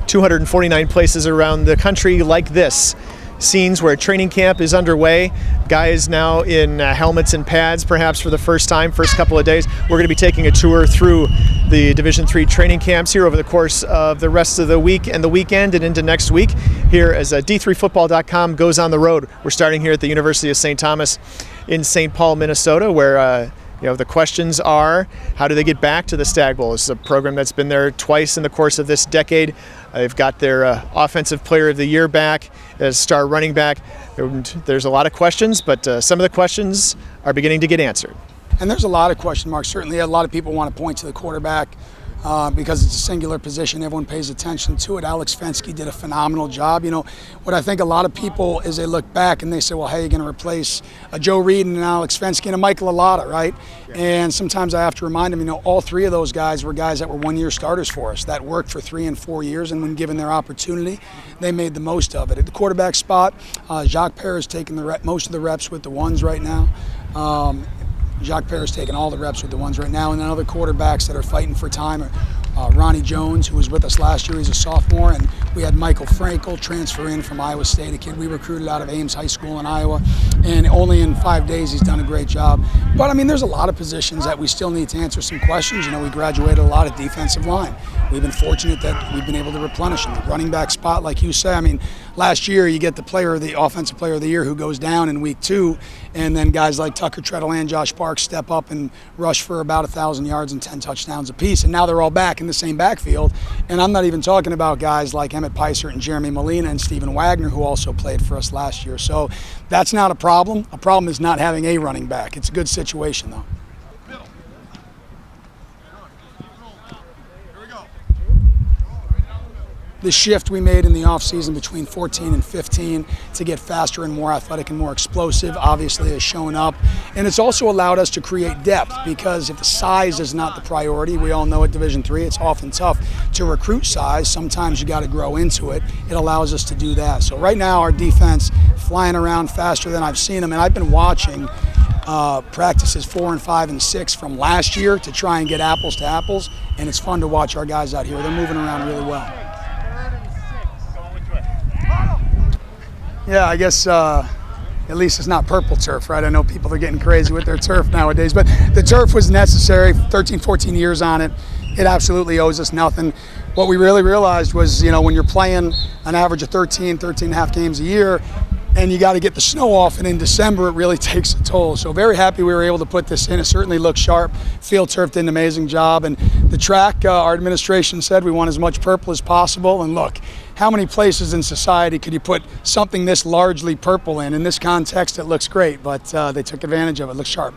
249 places around the country like this. Scenes where training camp is underway. Guys now in helmets and pads, perhaps for the first time, first couple of days. We're going to be taking a tour through the Division III training camps here over the course of the rest of the week and the weekend and into next week here as D3Football.com goes on the road. We're starting here at the University of St. Thomas in St. Paul, Minnesota, where the questions are, how do they get back to the Stag Bowl? This is a program that's been there twice in the course of this decade. They've got their Offensive Player of the Year back as star running back. There's a lot of questions, but some of the questions are beginning to get answered. And there's a lot of question marks. Certainly a lot of people want to point to the quarterback because it's a singular position. Everyone pays attention to it. Alex Fenske did a phenomenal job. What I think a lot of people is they look back and they say, well, hey, you're going to replace a Joe Reed and an Alex Fenske and a Michael Alata, right? Yeah. And sometimes I have to remind them, all three of those guys were guys that were one-year starters for us that worked for 3 and 4 years, and when given their opportunity, they made the most of it. At the quarterback spot, Jacques Perrin is taking most of the reps with the ones right now. Jacques Perrin is taking all the reps with the ones right now, and then other quarterbacks that are fighting for time are Ronnie Jones, who was with us last year. He's a sophomore, and we had Michael Frankel transfer in from Iowa State, a kid we recruited out of Ames High School in Iowa, and only in 5 days he's done a great job. But there's a lot of positions that we still need to answer some questions. We graduated a lot of defensive line. We've been fortunate that we've been able to replenish them. The running back spot, like you say, last year you get the Offensive Player of the Year who goes down in week 2, and then guys like Tucker Treadle and Josh Parks step up and rush for about 1,000 yards and 10 touchdowns apiece, and now they're all back in the same backfield. And I'm not even talking about guys like Emmett Peisert and Jeremy Molina and Stephen Wagner, who also played for us last year. So that's not a problem. A problem is not having a running back. It's a good situation, though. The shift we made in the offseason between 14 and 15 to get faster and more athletic and more explosive obviously has shown up. And it's also allowed us to create depth, because if the size is not the priority, we all know at Division III it's often tough to recruit size. Sometimes you got to grow into it. It allows us to do that. So right now our defense flying around faster than I've seen them. And I've been watching practices 4 and 5 and 6 from last year to try and get apples to apples. And it's fun to watch our guys out here. They're moving around really well. Yeah, I guess at least it's not purple turf, right? I know people are getting crazy with their turf nowadays, but the turf was necessary, 13, 14 years on it. It absolutely owes us nothing. What we really realized was, when you're playing an average of 13 and a half games a year, and you got to get the snow off, and in December it really takes a toll. So very happy we were able to put this in. It certainly looks sharp. Field Turf did an amazing job, and the track, our administration said we want as much purple as possible. And look, how many places in society could you put something this largely purple in? In this context, it looks great, but they took advantage of it. It looks sharp.